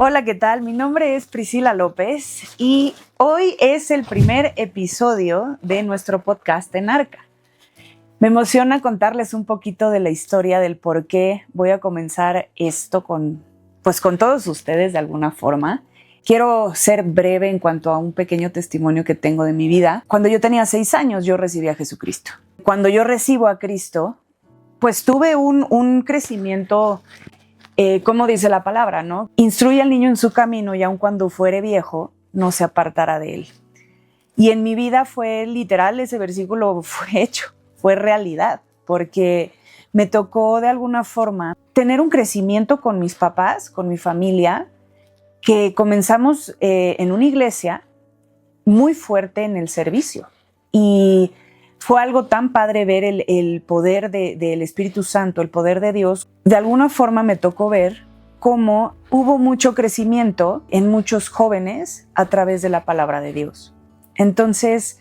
Hola, ¿qué tal? Mi nombre es Priscila López y hoy es el primer episodio de nuestro podcast en Arca. Me emociona contarles un poquito de la historia del por qué voy a comenzar esto con todos ustedes de alguna forma. Quiero ser breve en cuanto a un pequeño testimonio que tengo de mi vida. Cuando yo tenía 6 años, yo recibí a Jesucristo. Cuando yo recibo a Cristo, pues tuve un crecimiento, como dice la palabra, ¿no? Instruye al niño en su camino y aun cuando fuere viejo, no se apartará de él. Y en mi vida fue literal, ese versículo fue hecho, fue realidad, porque me tocó de alguna forma tener un crecimiento con mis papás, con mi familia, que comenzamos en una iglesia muy fuerte en el servicio. Y fue algo tan padre ver el poder del Espíritu Santo, el poder de Dios. De alguna forma me tocó ver cómo hubo mucho crecimiento en muchos jóvenes a través de la palabra de Dios. Entonces,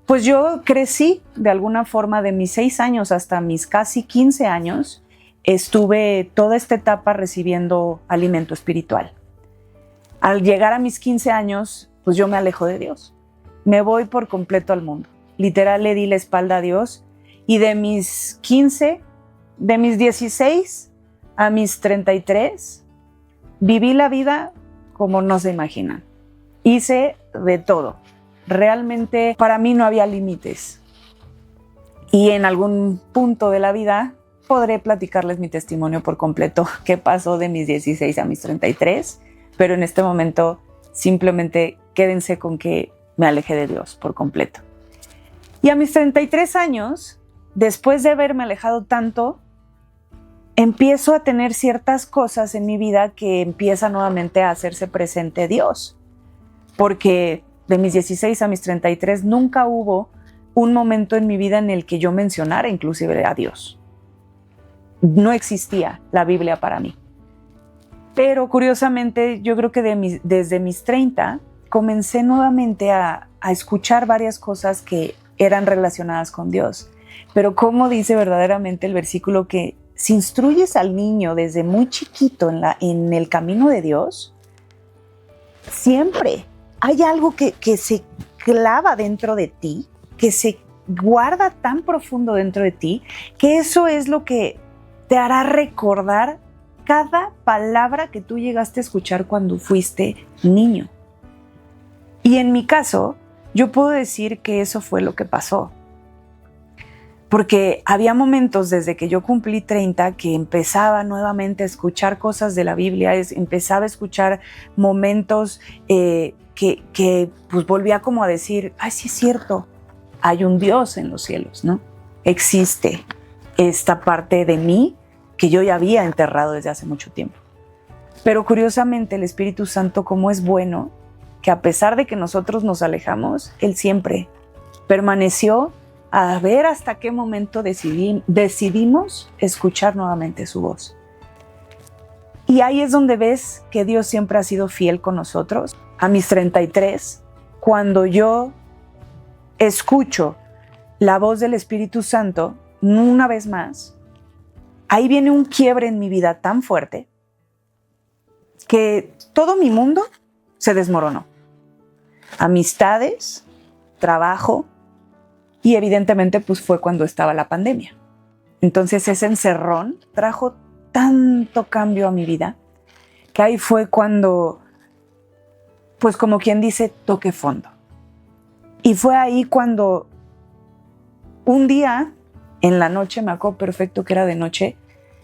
pues yo crecí de alguna forma de mis 6 años hasta mis casi 15 años. Estuve toda esta etapa recibiendo alimento espiritual. Al llegar a mis 15 años, pues yo me alejo de Dios. Me voy por completo al mundo. Literal le di la espalda a Dios y de mis 16 a mis 33, viví la vida como no se imaginan. Hice de todo. Realmente para mí no había límites. Y en algún punto de la vida podré platicarles mi testimonio por completo, qué pasó de mis 16 a mis 33, pero en este momento simplemente quédense con que me alejé de Dios por completo. Y a mis 33 años, después de haberme alejado tanto, empiezo a tener ciertas cosas en mi vida que empieza nuevamente a hacerse presente Dios. Porque de mis 16 a mis 33 nunca hubo un momento en mi vida en el que yo mencionara inclusive a Dios. No existía la Biblia para mí. Pero curiosamente yo creo que desde mis 30 comencé nuevamente a escuchar varias cosas que eran relacionadas con Dios. Pero como dice verdaderamente el versículo, que si instruyes al niño desde muy chiquito en el camino de Dios, siempre hay algo que se clava dentro de ti, que se guarda tan profundo dentro de ti, que eso es lo que te hará recordar cada palabra que tú llegaste a escuchar cuando fuiste niño. Y en mi caso, yo puedo decir que eso fue lo que pasó. Porque había momentos desde que yo cumplí 30 que empezaba nuevamente a escuchar cosas de la Biblia, empezaba a escuchar momentos que pues volvía como a decir, ay, sí es cierto, hay un Dios en los cielos, ¿no? Existe esta parte de mí que yo ya había enterrado desde hace mucho tiempo. Pero curiosamente el Espíritu Santo, como es bueno, que a pesar de que nosotros nos alejamos, Él siempre permaneció a ver hasta qué momento decidimos escuchar nuevamente su voz. Y ahí es donde ves que Dios siempre ha sido fiel con nosotros. A mis 33, cuando yo escucho la voz del Espíritu Santo, una vez más, ahí viene un quiebre en mi vida tan fuerte que todo mi mundo se desmoronó. Amistades, trabajo, y evidentemente pues fue cuando estaba la pandemia. Entonces ese encerrón trajo tanto cambio a mi vida que ahí fue cuando, pues como quien dice, toqué fondo. Y fue ahí cuando un día en la noche, me acuerdo perfecto que era de noche,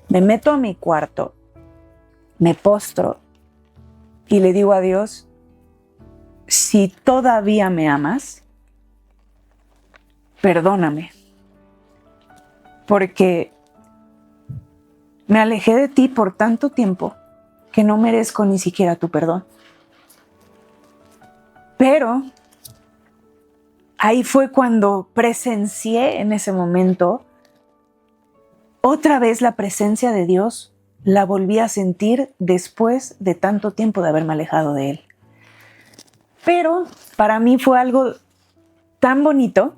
me meto a mi cuarto, me postro y le digo a Dios, si todavía me amas, perdóname, porque me alejé de ti por tanto tiempo que no merezco ni siquiera tu perdón. Pero ahí fue cuando presencié en ese momento otra vez la presencia de Dios, la volví a sentir después de tanto tiempo de haberme alejado de Él. Pero para mí fue algo tan bonito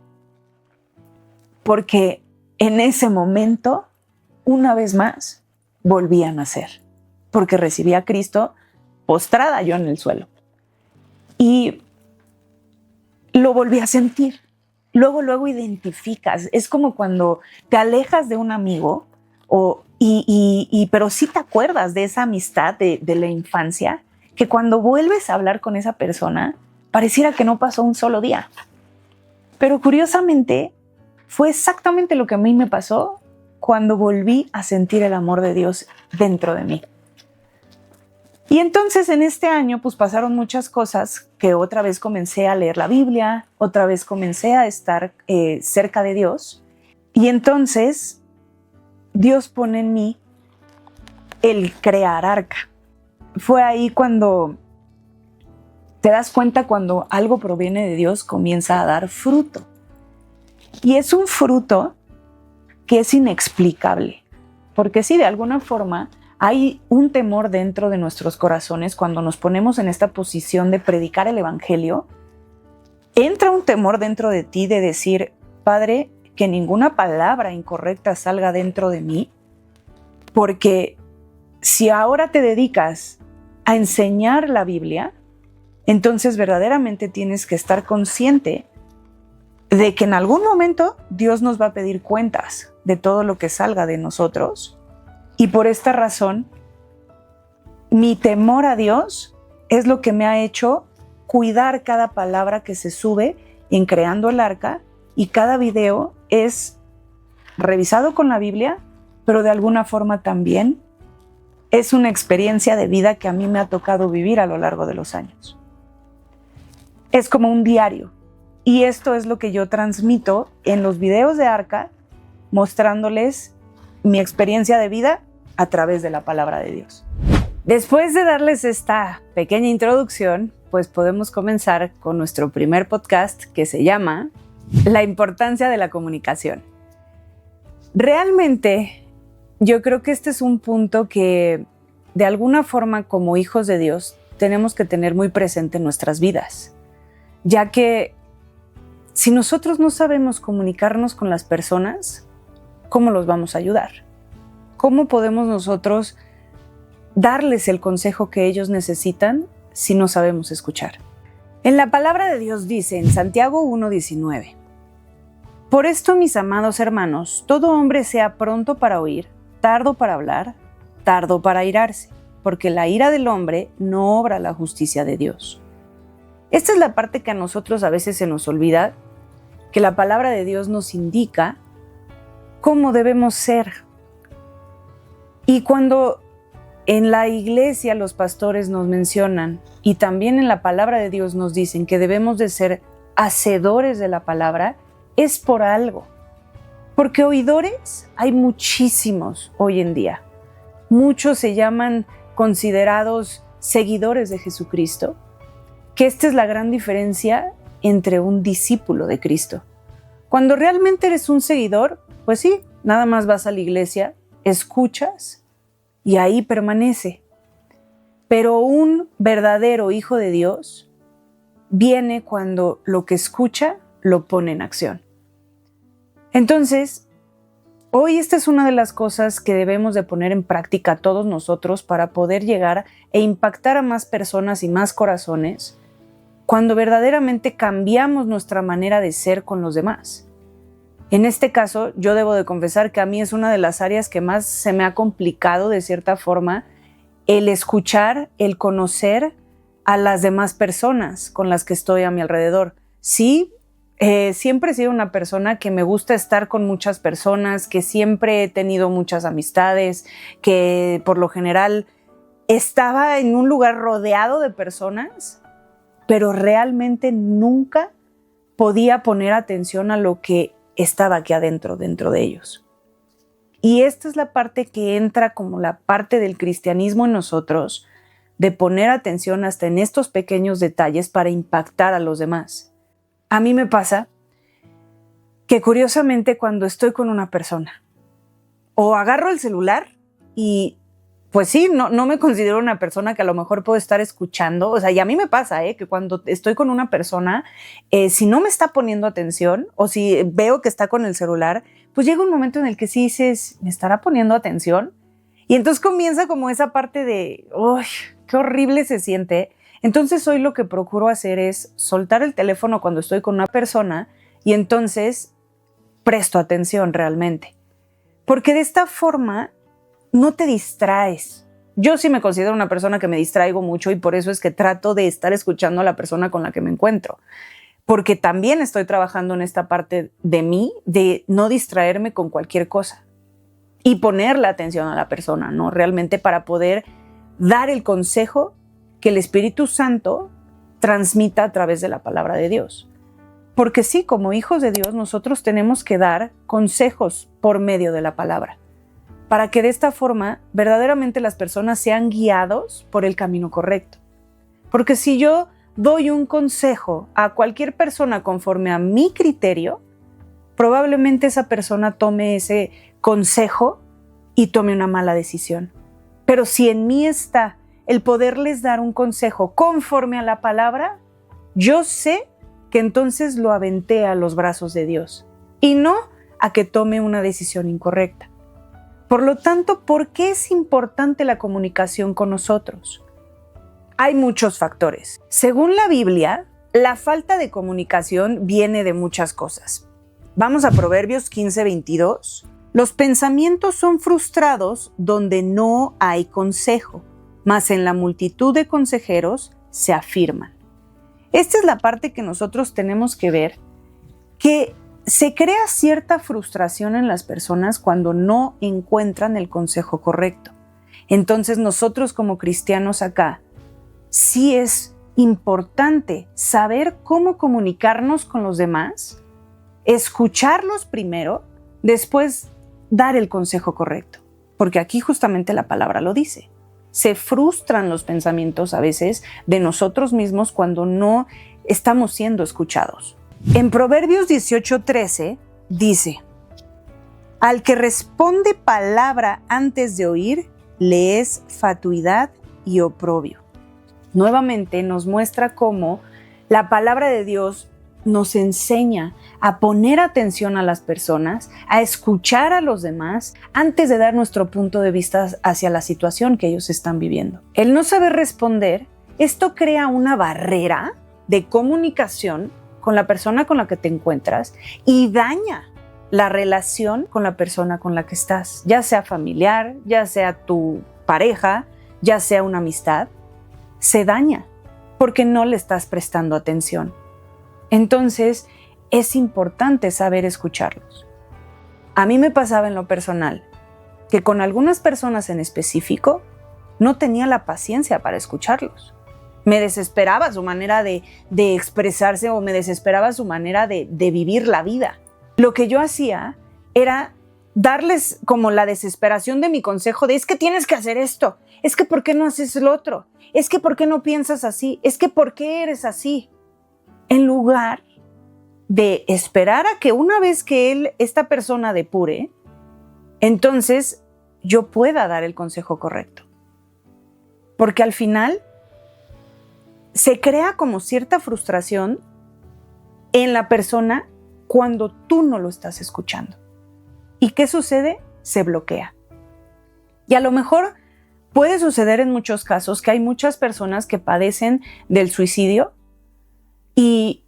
porque en ese momento, una vez más, volví a nacer. Porque recibí a Cristo postrada yo en el suelo. Y lo volví a sentir. Luego identificas. Es como cuando te alejas de un amigo, pero sí te acuerdas de esa amistad de la infancia, que cuando vuelves a hablar con esa persona, pareciera que no pasó un solo día. Pero curiosamente, fue exactamente lo que a mí me pasó cuando volví a sentir el amor de Dios dentro de mí. Y entonces en este año pues pasaron muchas cosas, que otra vez comencé a leer la Biblia, otra vez comencé a estar cerca de Dios, y entonces Dios pone en mí el crear Arca. Fue ahí cuando te das cuenta, cuando algo proviene de Dios comienza a dar fruto. Y es un fruto que es inexplicable, porque sí, de alguna forma hay un temor dentro de nuestros corazones cuando nos ponemos en esta posición de predicar el evangelio. Entra un temor dentro de ti de decir: Padre, que ninguna palabra incorrecta salga dentro de mí, porque si ahora te dedicas a enseñar la Biblia, entonces verdaderamente tienes que estar consciente de que en algún momento Dios nos va a pedir cuentas de todo lo que salga de nosotros. Y por esta razón, mi temor a Dios es lo que me ha hecho cuidar cada palabra que se sube en Creando el Arca, y cada video es revisado con la Biblia, pero de alguna forma también es una experiencia de vida que a mí me ha tocado vivir a lo largo de los años. Es como un diario, y esto es lo que yo transmito en los videos de Arca, mostrándoles mi experiencia de vida a través de la palabra de Dios. Después de darles esta pequeña introducción, pues podemos comenzar con nuestro primer podcast, que se llama La importancia de la comunicación. Realmente, yo creo que este es un punto que, de alguna forma, como hijos de Dios, tenemos que tener muy presente en nuestras vidas, ya que si nosotros no sabemos comunicarnos con las personas, ¿cómo los vamos a ayudar? ¿Cómo podemos nosotros darles el consejo que ellos necesitan si no sabemos escuchar? En la palabra de Dios dice en Santiago 1:19: Por esto, mis amados hermanos, todo hombre sea pronto para oír, tardo para hablar, tardo para airarse, porque la ira del hombre no obra la justicia de Dios. Esta es la parte que a nosotros a veces se nos olvida, que la palabra de Dios nos indica cómo debemos ser. Y cuando en la iglesia los pastores nos mencionan, y también en la palabra de Dios nos dicen que debemos de ser hacedores de la palabra, es por algo. Porque oidores hay muchísimos hoy en día. Muchos se llaman considerados seguidores de Jesucristo, que esta es la gran diferencia entre un discípulo de Cristo. Cuando realmente eres un seguidor, pues sí, nada más vas a la iglesia, escuchas y ahí permanece. Pero un verdadero hijo de Dios viene cuando lo que escucha lo pone en acción. Entonces, hoy esta es una de las cosas que debemos de poner en práctica todos nosotros para poder llegar e impactar a más personas y más corazones cuando verdaderamente cambiamos nuestra manera de ser con los demás. En este caso, yo debo de confesar que a mí es una de las áreas que más se me ha complicado de cierta forma el escuchar, el conocer a las demás personas con las que estoy a mi alrededor. Sí, siempre he sido una persona que me gusta estar con muchas personas, que siempre he tenido muchas amistades, que por lo general estaba en un lugar rodeado de personas, pero realmente nunca podía poner atención a lo que estaba aquí adentro, dentro de ellos. Y esta es la parte que entra como la parte del cristianismo en nosotros, de poner atención hasta en estos pequeños detalles para impactar a los demás. A mí me pasa que curiosamente cuando estoy con una persona, o agarro el celular y pues sí, no me considero una persona que a lo mejor puedo estar escuchando. O sea, y a mí me pasa que cuando estoy con una persona, si no me está poniendo atención o si veo que está con el celular, pues llega un momento en el que sí dices, ¿me estará poniendo atención? Y entonces comienza como esa parte de, uy, qué horrible se siente. Entonces hoy lo que procuro hacer es soltar el teléfono cuando estoy con una persona y entonces presto atención realmente. Porque de esta forma no te distraes. Yo sí me considero una persona que me distraigo mucho y por eso es que trato de estar escuchando a la persona con la que me encuentro. Porque también estoy trabajando en esta parte de mí, de no distraerme con cualquier cosa y ponerle atención a la persona, ¿no? Realmente para poder dar el consejo que el Espíritu Santo transmita a través de la palabra de Dios. Porque sí, como hijos de Dios, nosotros tenemos que dar consejos por medio de la palabra, para que de esta forma verdaderamente las personas sean guiados por el camino correcto. Porque si yo doy un consejo a cualquier persona conforme a mi criterio, probablemente esa persona tome ese consejo y tome una mala decisión. Pero si en mí está el poderles dar un consejo conforme a la palabra, yo sé que entonces lo aventé a los brazos de Dios y no a que tome una decisión incorrecta. Por lo tanto, ¿por qué es importante la comunicación con nosotros? Hay muchos factores. Según la Biblia, la falta de comunicación viene de muchas cosas. Vamos a Proverbios 15:22. Los pensamientos son frustrados donde no hay consejo, mas en la multitud de consejeros se afirman. Esta es la parte que nosotros tenemos que ver, que se crea cierta frustración en las personas cuando no encuentran el consejo correcto. Entonces nosotros como cristianos acá, sí es importante saber cómo comunicarnos con los demás, escucharlos primero, después dar el consejo correcto. Porque aquí justamente la palabra lo dice. Se frustran los pensamientos a veces de nosotros mismos cuando no estamos siendo escuchados. En Proverbios 18:13 dice: al que responde palabra antes de oír, le es fatuidad y oprobio. Nuevamente nos muestra cómo la palabra de Dios nos enseña a poner atención a las personas, a escuchar a los demás antes de dar nuestro punto de vista hacia la situación que ellos están viviendo. El no saber responder, esto crea una barrera de comunicación con la persona con la que te encuentras y daña la relación con la persona con la que estás, ya sea familiar, ya sea tu pareja, ya sea una amistad, se daña porque no le estás prestando atención. Entonces, es importante saber escucharlos. A mí me pasaba en lo personal que con algunas personas en específico no tenía la paciencia para escucharlos. Me desesperaba su manera de expresarse o me desesperaba su manera de vivir la vida. Lo que yo hacía era darles como la desesperación de mi consejo de es que tienes que hacer esto, es que ¿por qué no haces lo otro? Es que ¿por qué no piensas así? Es que ¿por qué eres así? En lugar de esperar a que una vez que esta persona depure, entonces yo pueda dar el consejo correcto. Porque al final se crea como cierta frustración en la persona cuando tú no lo estás escuchando. ¿Y qué sucede? Se bloquea. Y a lo mejor puede suceder en muchos casos que hay muchas personas que padecen del suicidio y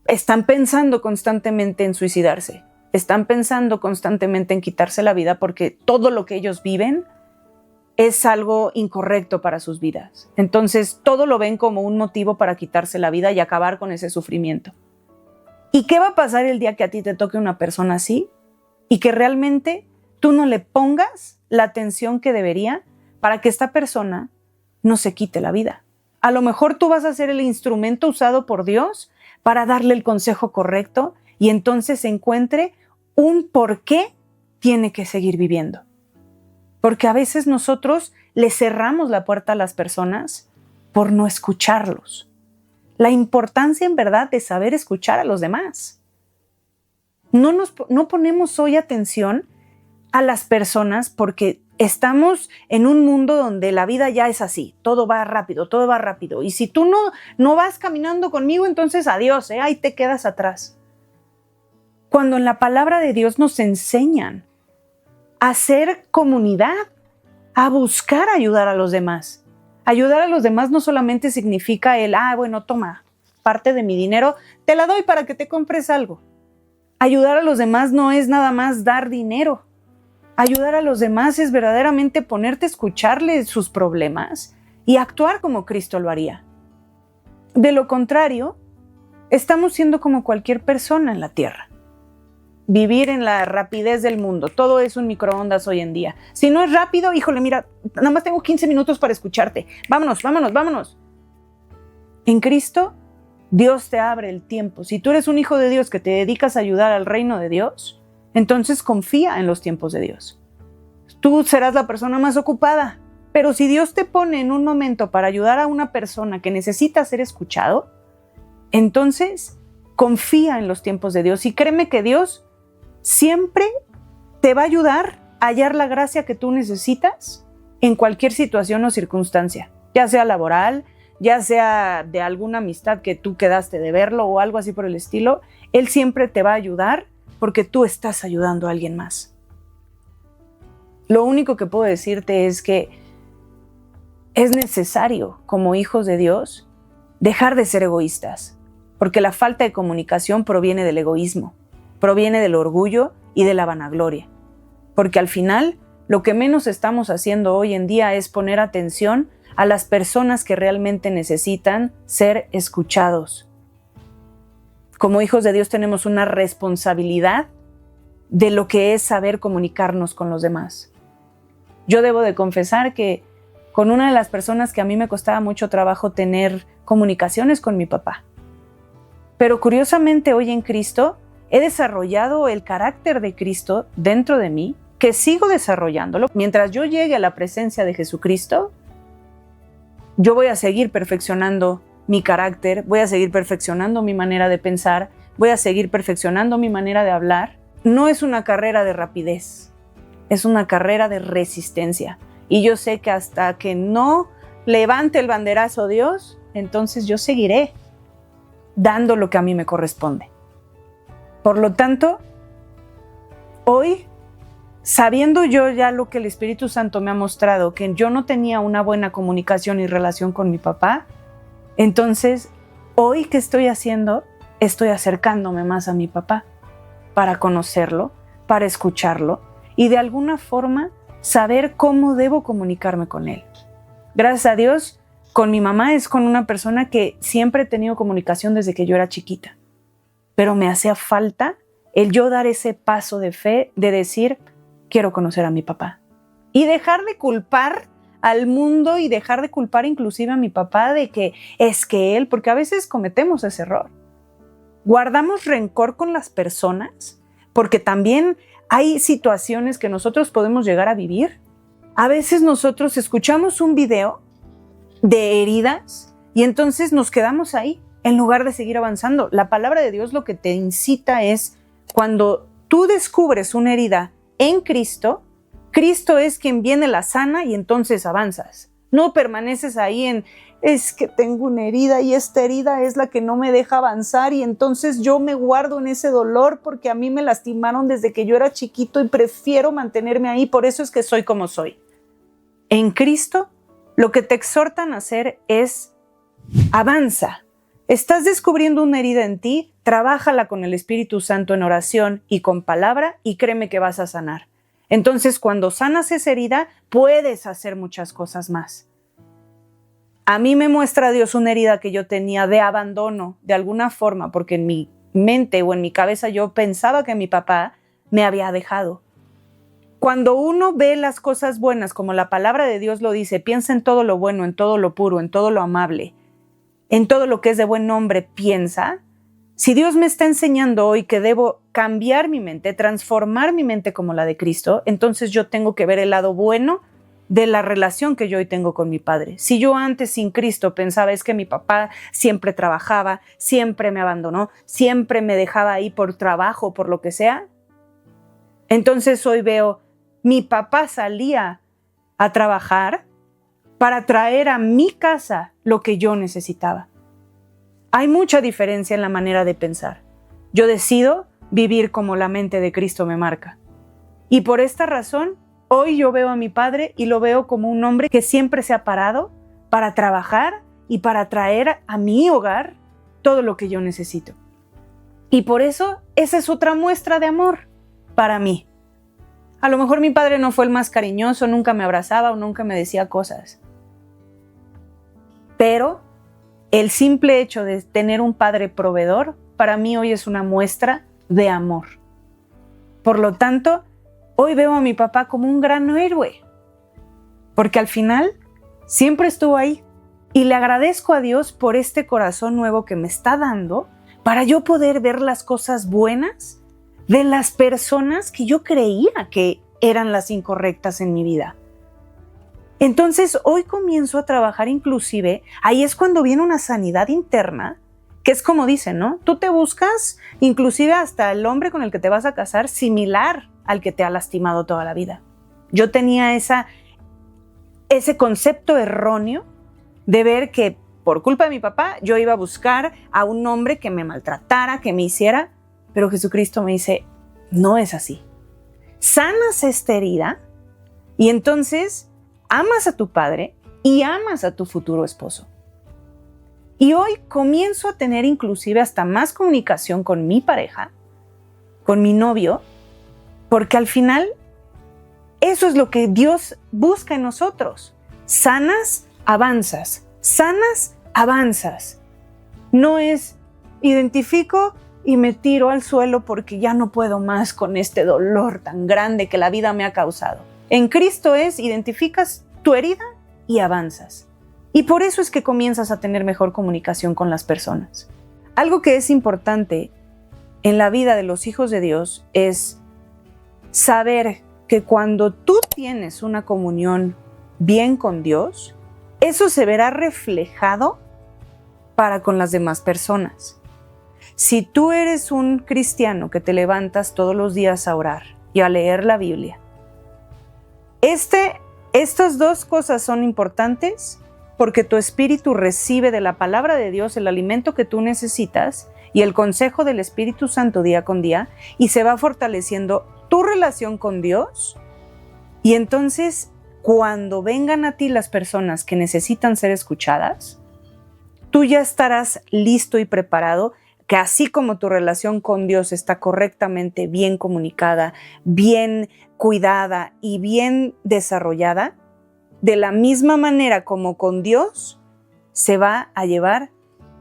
están pensando constantemente en suicidarse. Están pensando constantemente en quitarse la vida porque todo lo que ellos viven es algo incorrecto para sus vidas. Entonces, todo lo ven como un motivo para quitarse la vida y acabar con ese sufrimiento. ¿Y qué va a pasar el día que a ti te toque una persona así y que realmente tú no le pongas la atención que debería para que esta persona no se quite la vida? A lo mejor tú vas a ser el instrumento usado por Dios para darle el consejo correcto y entonces encuentre un por qué tiene que seguir viviendo. Porque a veces nosotros le cerramos la puerta a las personas por no escucharlos. La importancia en verdad de saber escuchar a los demás. No ponemos hoy atención a las personas porque estamos en un mundo donde la vida ya es así. Todo va rápido, todo va rápido. Y si tú no vas caminando conmigo, entonces adiós, ahí te quedas atrás. Cuando en la palabra de Dios nos enseñan a hacer comunidad, a buscar ayudar a los demás, Ayudar a los demás no solamente significa bueno, toma, parte de mi dinero, te la doy para que te compres algo. Ayudar a los demás no es nada más dar dinero. Ayudar a los demás es verdaderamente ponerte a escucharles sus problemas y actuar como Cristo lo haría. De lo contrario, estamos siendo como cualquier persona en la tierra. Vivir en la rapidez del mundo. Todo es un microondas hoy en día. Si no es rápido, híjole, mira, nada más tengo 15 minutos para escucharte. Vámonos, vámonos, vámonos. En Cristo, Dios te abre el tiempo. Si tú eres un hijo de Dios que te dedicas a ayudar al reino de Dios, entonces confía en los tiempos de Dios. Tú serás la persona más ocupada, pero si Dios te pone en un momento para ayudar a una persona que necesita ser escuchado, entonces confía en los tiempos de Dios y créeme que Dios siempre te va a ayudar a hallar la gracia que tú necesitas en cualquier situación o circunstancia, ya sea laboral, ya sea de alguna amistad que tú quedaste de verlo o algo así por el estilo. Él siempre te va a ayudar porque tú estás ayudando a alguien más. Lo único que puedo decirte es que es necesario, como hijos de Dios, dejar de ser egoístas, porque la falta de comunicación proviene del egoísmo, proviene del orgullo y de la vanagloria. Porque al final, lo que menos estamos haciendo hoy en día es poner atención a las personas que realmente necesitan ser escuchados. Como hijos de Dios tenemos una responsabilidad de lo que es saber comunicarnos con los demás. Yo debo de confesar que con una de las personas que a mí me costaba mucho trabajo tener comunicaciones con mi papá. Pero curiosamente hoy en Cristo he desarrollado el carácter de Cristo dentro de mí, que sigo desarrollándolo. Mientras yo llegue a la presencia de Jesucristo, yo voy a seguir perfeccionando mi carácter, voy a seguir perfeccionando mi manera de pensar, voy a seguir perfeccionando mi manera de hablar. No es una carrera de rapidez, es una carrera de resistencia. Y yo sé que hasta que no levante el banderazo Dios, entonces yo seguiré dando lo que a mí me corresponde. Por lo tanto, hoy, sabiendo yo ya lo que el Espíritu Santo me ha mostrado, que yo no tenía una buena comunicación y relación con mi papá, entonces, hoy, ¿qué estoy haciendo? Estoy acercándome más a mi papá para conocerlo, para escucharlo y de alguna forma saber cómo debo comunicarme con él. Gracias a Dios, con mi mamá es con una persona que siempre he tenido comunicación desde que yo era chiquita. Pero me hacía falta el yo dar ese paso de fe, de decir, quiero conocer a mi papá. Y dejar de culpar al mundo y dejar de culpar inclusive a mi papá de que es que él, porque a veces cometemos ese error. Guardamos rencor con las personas, porque también hay situaciones que nosotros podemos llegar a vivir. A veces nosotros escuchamos un video de heridas y entonces nos quedamos ahí en lugar de seguir avanzando. La palabra de Dios lo que te incita es cuando tú descubres una herida en Cristo, Cristo es quien viene, la sana y entonces avanzas. No permaneces ahí en, es que tengo una herida y esta herida es la que no me deja avanzar y entonces yo me guardo en ese dolor porque a mí me lastimaron desde que yo era chiquito y prefiero mantenerme ahí, por eso es que soy como soy. En Cristo, lo que te exhortan a hacer es avanza. Estás descubriendo una herida en ti, trabájala con el Espíritu Santo en oración y con palabra y créeme que vas a sanar. Entonces, cuando sanas esa herida, puedes hacer muchas cosas más. A mí me muestra Dios una herida que yo tenía de abandono, de alguna forma, porque en mi mente o en mi cabeza yo pensaba que mi papá me había dejado. Cuando uno ve las cosas buenas, como la palabra de Dios lo dice, piensa en todo lo bueno, en todo lo puro, en todo lo amable, en todo lo que es de buen nombre, piensa. Si Dios me está enseñando hoy que debo cambiar mi mente, transformar mi mente como la de Cristo, entonces yo tengo que ver el lado bueno de la relación que yo hoy tengo con mi padre. Si yo antes sin Cristo pensaba es que mi papá siempre trabajaba, siempre me abandonó, siempre me dejaba ahí por trabajo, por lo que sea, entonces hoy veo, mi papá salía a trabajar para traer a mi casa lo que yo necesitaba. Hay mucha diferencia en la manera de pensar. Yo decido vivir como la mente de Cristo me marca. Y por esta razón, hoy yo veo a mi padre y lo veo como un hombre que siempre se ha parado para trabajar y para traer a mi hogar todo lo que yo necesito. Y por eso esa es otra muestra de amor para mí. A lo mejor mi padre no fue el más cariñoso, nunca me abrazaba o nunca me decía cosas. Pero el simple hecho de tener un padre proveedor, para mí hoy es una muestra de amor. Por lo tanto, hoy veo a mi papá como un gran héroe, porque al final siempre estuvo ahí. Y le agradezco a Dios por este corazón nuevo que me está dando para yo poder ver las cosas buenas de las personas que yo creía que eran las incorrectas en mi vida. Entonces hoy comienzo a trabajar inclusive, ahí es cuando viene una sanidad interna, que es como dicen, ¿no? Tú te buscas inclusive hasta el hombre con el que te vas a casar similar al que te ha lastimado toda la vida. Yo tenía ese concepto erróneo de ver que por culpa de mi papá yo iba a buscar a un hombre que me maltratara, que me hiciera, pero Jesucristo me dice, no es así. Sanas esta herida y entonces amas a tu padre y amas a tu futuro esposo. Y hoy comienzo a tener inclusive hasta más comunicación con mi pareja, con mi novio, porque al final eso es lo que Dios busca en nosotros. Sanas, avanzas. Sanas, avanzas. No es identifico y me tiro al suelo porque ya no puedo más con este dolor tan grande que la vida me ha causado. En Cristo es identificas tu herida y avanzas. Y por eso es que comienzas a tener mejor comunicación con las personas. Algo que es importante en la vida de los hijos de Dios es saber que cuando tú tienes una comunión bien con Dios, eso se verá reflejado para con las demás personas. Si tú eres un cristiano que te levantas todos los días a orar y a leer la Biblia, estas dos cosas son importantes porque tu espíritu recibe de la palabra de Dios el alimento que tú necesitas y el consejo del Espíritu Santo día con día y se va fortaleciendo tu relación con Dios y entonces cuando vengan a ti las personas que necesitan ser escuchadas, tú ya estarás listo y preparado, que así como tu relación con Dios está correctamente bien comunicada, bien cuidada y bien desarrollada, de la misma manera como con Dios se va a llevar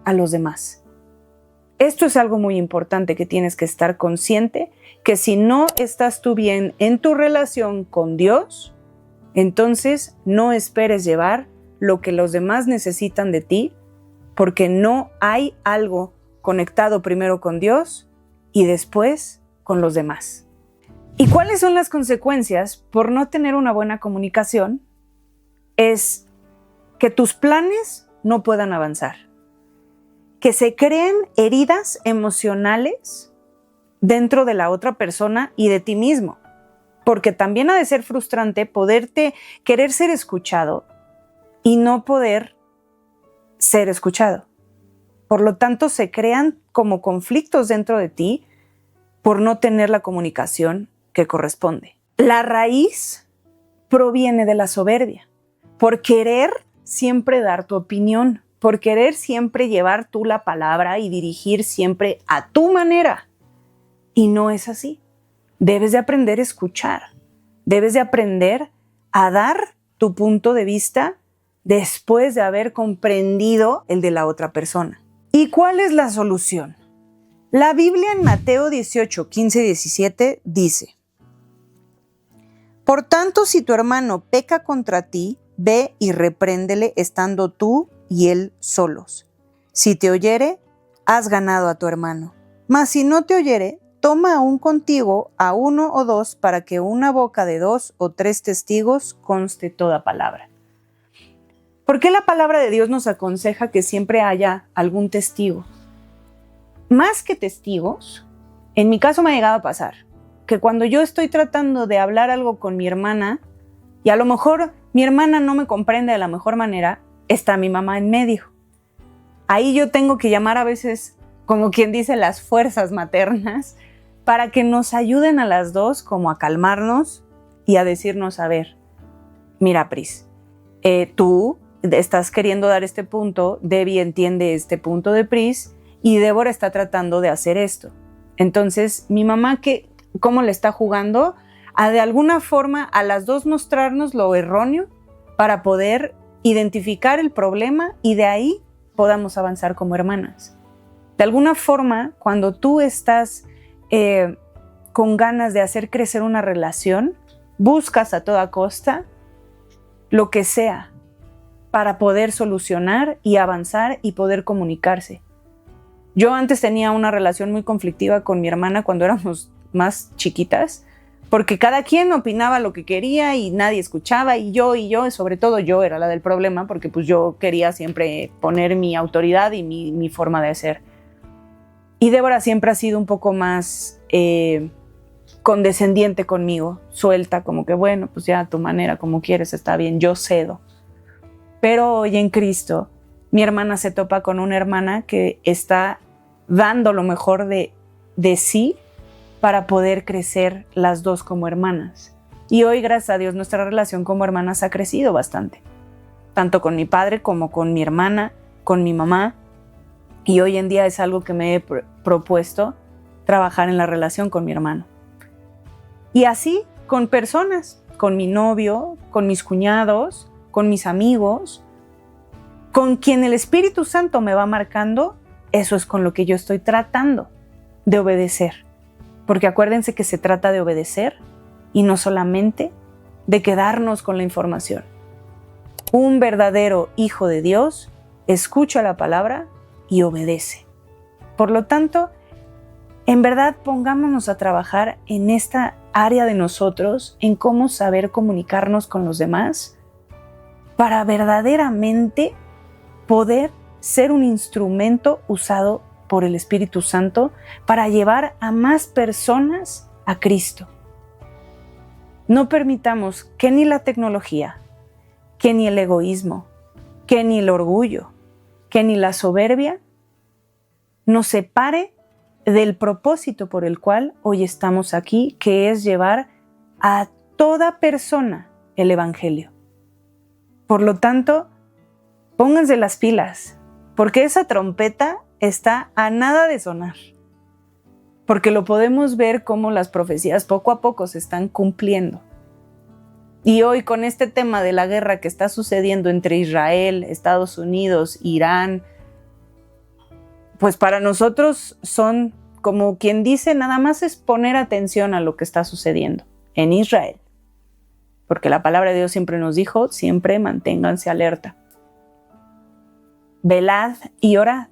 a los demás. Esto es algo muy importante que tienes que estar consciente, que si no estás tú bien en tu relación con Dios, entonces no esperes llevar lo que los demás necesitan de ti, porque no hay algo conectado primero con Dios y después con los demás. ¿Y cuáles son las consecuencias por no tener una buena comunicación? Es que tus planes no puedan avanzar, que se creen heridas emocionales dentro de la otra persona y de ti mismo, porque también ha de ser frustrante querer ser escuchado y no poder ser escuchado. Por lo tanto, se crean como conflictos dentro de ti por no tener la comunicación que corresponde. La raíz proviene de la soberbia, por querer siempre dar tu opinión, por querer siempre llevar tú la palabra y dirigir siempre a tu manera. Y no es así. Debes de aprender a escuchar, debes de aprender a dar tu punto de vista después de haber comprendido el de la otra persona. ¿Y cuál es la solución? La Biblia en Mateo 18, 15 y 17 dice: Por tanto, si tu hermano peca contra ti, ve y repréndele estando tú y él solos. Si te oyere, has ganado a tu hermano. Mas si no te oyere, toma aún contigo a 1 o 2 para que una boca de 2 o 3 testigos conste toda palabra. ¿Por qué la palabra de Dios nos aconseja que siempre haya algún testigo? Más que testigos, en mi caso me ha llegado a pasar que cuando yo estoy tratando de hablar algo con mi hermana y a lo mejor mi hermana no me comprende de la mejor manera, está mi mamá en medio. Ahí yo tengo que llamar a veces, como quien dice, las fuerzas maternas para que nos ayuden a las dos como a calmarnos y a decirnos, a ver, mira Pris, tú estás queriendo dar este punto, Debbie entiende este punto de Pris y Débora está tratando de hacer esto. Entonces, mi mamá, ¿cómo le está jugando? A de alguna forma a las dos mostrarnos lo erróneo para poder identificar el problema y de ahí podamos avanzar como hermanas. De alguna forma, cuando tú estás con ganas de hacer crecer una relación, buscas a toda costa lo que sea para poder solucionar y avanzar y poder comunicarse. Yo antes tenía una relación muy conflictiva con mi hermana cuando éramos más chiquitas, porque cada quien opinaba lo que quería y nadie escuchaba, y sobre todo yo era la del problema, porque pues yo quería siempre poner mi autoridad y mi forma de ser. Y Débora siempre ha sido un poco más condescendiente conmigo, suelta, como que bueno, pues ya a tu manera, como quieres, está bien, yo cedo. Pero hoy en Cristo, mi hermana se topa con una hermana que está dando lo mejor de sí para poder crecer las dos como hermanas. Y hoy, gracias a Dios, nuestra relación como hermanas ha crecido bastante, tanto con mi padre como con mi hermana, con mi mamá. Y hoy en día es algo que me he propuesto, trabajar en la relación con mi hermano. Y así con personas, con mi novio, con mis cuñados, con mis amigos, con quien el Espíritu Santo me va marcando, eso es con lo que yo estoy tratando de obedecer. Porque acuérdense que se trata de obedecer y no solamente de quedarnos con la información. Un verdadero hijo de Dios escucha la palabra y obedece. Por lo tanto, en verdad pongámonos a trabajar en esta área de nosotros, en cómo saber comunicarnos con los demás para verdaderamente poder ser un instrumento usado por el Espíritu Santo para llevar a más personas a Cristo. No permitamos que ni la tecnología, que ni el egoísmo, que ni el orgullo, que ni la soberbia nos separe del propósito por el cual hoy estamos aquí, que es llevar a toda persona el Evangelio. Por lo tanto, pónganse las pilas, porque esa trompeta está a nada de sonar, porque lo podemos ver como las profecías poco a poco se están cumpliendo. Y hoy con este tema de la guerra que está sucediendo entre Israel, Estados Unidos, Irán, pues para nosotros son, como quien dice, nada más es poner atención a lo que está sucediendo en Israel. Porque la palabra de Dios siempre nos dijo, siempre manténganse alerta. Velad y orad.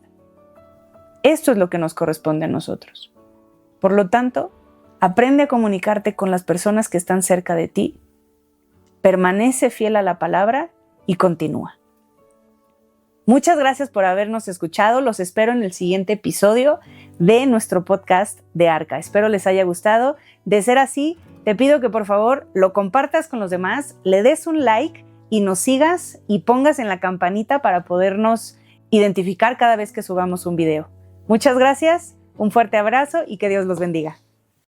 Esto es lo que nos corresponde a nosotros. Por lo tanto, aprende a comunicarte con las personas que están cerca de ti, permanece fiel a la palabra y continúa. Muchas gracias por habernos escuchado. Los espero en el siguiente episodio de nuestro podcast de Arca. Espero les haya gustado. De ser así, te pido que por favor lo compartas con los demás, le des un like y nos sigas y pongas en la campanita para podernos identificar cada vez que subamos un video. Muchas gracias, un fuerte abrazo y que Dios los bendiga.